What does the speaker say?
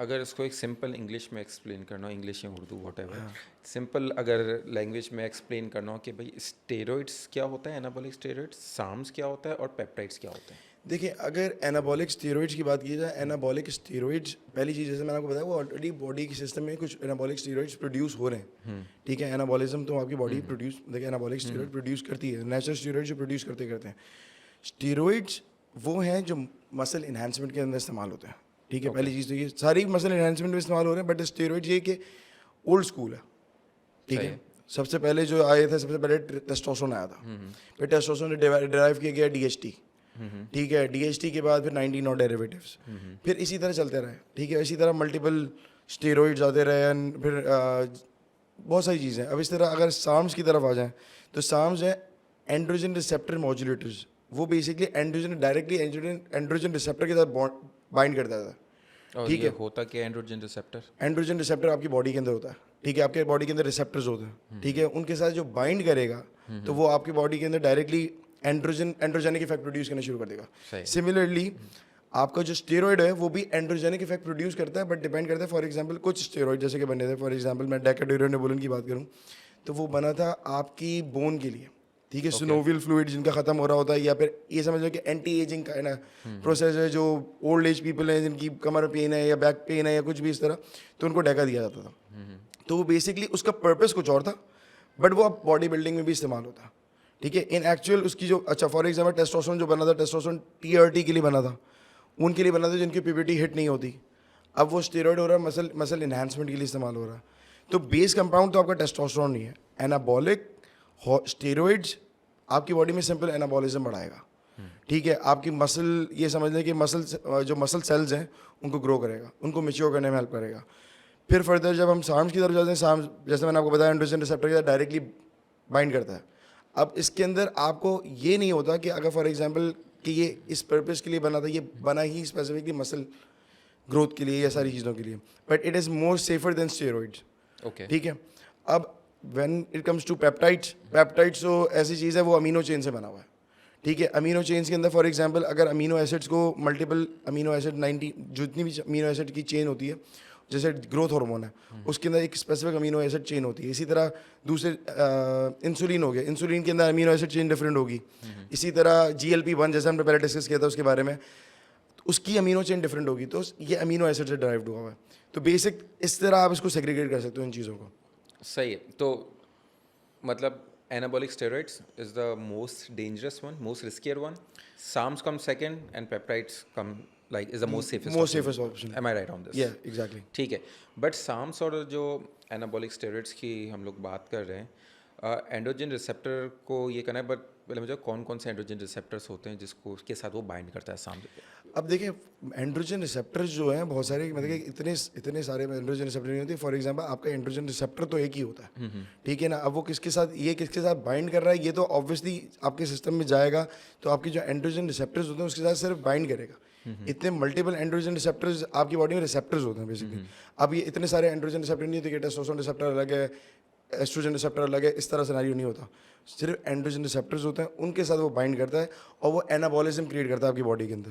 अगर इसको एक सिंपल इंग्लिश में एक्सप्लेन करना हो, इंग्लिश या उर्दू वॉटेवर, सिंपल अगर लैंग्वेज में एक्सप्लेन करना हो कि भाई स्टेरॉइड्स क्या होता है, एनाबॉलिक स्टेरॉइड्स, साम्स क्या होता है और पेप्टाइड्स क्या होते हैं? देखिए, अगर एनाबॉलिक स्टेरॉइड्स की बात की जाए, एनाबॉलिक स्टेरॉइड्स पहली चीज़ जैसे मैंने आपको बताया वो ऑलरेडी बॉडी के सिस्टम में कुछ एनाबॉलिक स्टेरॉइड्स प्रोड्यूस हो रहे हैं। ठीक है, एनाबॉलिज्म तो आपकी बॉडी प्रोड्यूस, देखिए एनाबॉलिक स्टेरॉइड प्रोड्यूस करती है, नेचुरल स्टेरॉइड जो प्रोड्यूस करते हैं। स्टेरॉइड्स वो हैं जो मसल इन्हांसमेंट के अंदर इस्तेमाल होते हैं। ठीक है, पहली चीज़ तो ये सारी मसल इन्हांसमेंट में इस्तेमाल हो रहे हैं, बट स्टेरॉइड्स ये कि ओल्ड स्कूल है। ठीक है, सबसे पहले जो आए थे, सबसे पहले टेस्टोस्टेरोन आया था, फिर टेस्टोस्टेरोन डिराइव किया गया डीएचटी। ठीक है, डीएचटी के बाद फिर 19 और डेरिवेटिव्स, फिर इसी तरह चलते रहे। ठीक है, इसी तरह मल्टीपल स्टेरॉइड्स आते रहे, एंड फिर बहुत सारी चीज़ें। अब इस तरह अगर साम्स की तरफ आ जाएं तो साम्स है एंड्रोजन रिसेप्टर मॉड्यूलेटर्स। वो basically androgen directly androgen receptor के साथ बाइंड करता था। और ठीक ये है, होता क्या एंड्रोजन रिसेप्टर? एंड्रोजन रिसेप्टर आपकी बॉडी के अंदर होता है। ठीक है, आपके बॉडी के अंदर रिसेप्टर्स होते हैं। ठीक है, उनके साथ जो बाइंड करेगा तो वो आपकी बॉडी के अंदर डायरेक्टली एंड्रोजेनिक इफेक्ट प्रोड्यूस करना शुरू कर देगा। सिमिलरली आपका जो स्टेरॉइड है वो भी एंड्रोजेनिक इफेक्ट प्रोड्यूस करता है, बट डिपेंड करता है। फॉर एग्जांपल कुछ स्टेरॉइड जैसे कि बने थे, फॉर एग्जांपल मैं डेकाड्यूरेनेबुलिन की बात करूं तो वो बना था आपकी बोन के लिए। ठीक है, सिनोवियल फ्लूइड जिनका खत्म हो रहा होता है, या फिर ये समझ लो कि एंटी एजिंग का है ना प्रोसेस है, जो ओल्ड एज पीपल हैं जिनकी कमर पेन है या बैक पेन है या कुछ भी इस तरह, तो उनको डेका दिया जाता था। तो वो बेसिकली उसका पर्पस कुछ और था, बट वो अब बॉडी बिल्डिंग में भी इस्तेमाल होता है। ठीक है, इन एक्चुअल उसकी जो, अच्छा फॉर एग्जांपल टेस्टोस्टेरोन जो बना था, टेस्टोस्टेरोन टीआरटी के लिए बना था, उनके लिए बना था जिनकी पीपीटी हिट नहीं होती। अब वो स्टेरॉइड हो रहा है, मसल इन्हांसमेंट के लिए इस्तेमाल हो रहा है। तो बेस कंपाउंड तो आपका टेस्टोस्टेरोन नहीं है। एनाबॉलिक स्टेरॉइड्स आपकी बॉडी में सिंपल एनाबॉलिज्म बढ़ाएगा। ठीक है, आपकी मसल, ये समझ लें कि जो मसल सेल्स हैं उनको ग्रो करेगा, उनको मेच्योर करने में हेल्प करेगा। फिर फर्दर जब हम साम्स की तरफ जाते हैं, साम्स जैसे मैंने आपको बताया एंड्रोजन रिसेप्टर के साथ डायरेक्टली बाइंड करता है। अब इसके अंदर आपको ये नहीं होता कि अगर फॉर एग्जांपल कि ये इस पर्पस के लिए बना था, ये बना ही स्पेसिफिकली मसल ग्रोथ के लिए या सारी चीज़ों के लिए, but it is more safer than steroids. Okay, ठीक है, अब when it comes to peptides, peptides तो ऐसी चीज़ है वो अमीनो चेन से बना हुआ है। ठीक है, अमीनो चेन्स के अंदर फॉर एग्जांपल अगर अमीनो एसिड्स को मल्टीपल अमीनो एसिड 90 जितनी भी अमीनो एसिड की चेन होती है, जैसे ग्रोथ हार्मोन है उसके अंदर एक स्पेसिफिक अमीनो एसिड चेन होती है। इसी तरह दूसरे इंसुलिन हो गया, इंसुलिन के अंदर अमीनो एसिड चेन डिफरेंट होगी। इसी तरह GLP-1 जैसे हमने पहले डिस्कस किया था उसके बारे में, तो उसकी अमीनो चेन डिफरेंट होगी। तो ये अमीनो एसिड से ड्राइव्ड हुआ हुआ है। तो बेसिक इस तरह आप इसको सेग्रीगेट कर सकते हो इन चीज़ों को। सही है। तो मतलब anabolic steroids is the most dangerous one, most riskier one. SARMs come second and peptides come like is the most safest option. Am I right on this? Yeah, exactly. ठीक है, बट SARMs और जो anabolic steroids की हम लोग बात कर रहे हैं, एंड्रोजन रिसेप्टर को ये करना है, बट पहले मुझे कौन कौन से एंड्रोजन रिसेप्टर्स होते हैं जिसको के साथ वो बाइंड करता है SARMs? अब देखिए, एंड्रोजन रिसेप्टर्स जो हैं बहुत सारे, मतलब कि इतने सारे एंड्रोजन रिसेप्टर नहीं होते। फॉर एग्जांपल आपका एंड्रोजन रिसेप्टर तो एक ही होता है। ठीक है ना, अब वो किसके साथ बाइंड कर रहा है, ये तो ऑब्वियसली आपके सिस्टम में जाएगा, तो आपके जो एंड्रोजन रिसेप्टर्स होते हैं उसके साथ सिर्फ बाइंड करेगा। इतने मल्टीपल एंड्रोजन रिसेप्टर्स आपकी बॉडी में रिसेप्टर्स होते हैं बेसिकली। अब ये इतने सारे एंड्रोजन रिसेप्टर नहीं होते कि टेस्टोस्टेरोन रिसेप्टर अलग है, एस्ट्रोजन रिसेप्टर अलग है, इस तरह सिनेरियो नहीं होता। सिर्फ एंड्रोजन रिसेप्टर्स होते हैं, उनके साथ वो बाइंड करता है और वो एनाबॉलिज्म क्रिएट करता है आपकी बॉडी के अंदर।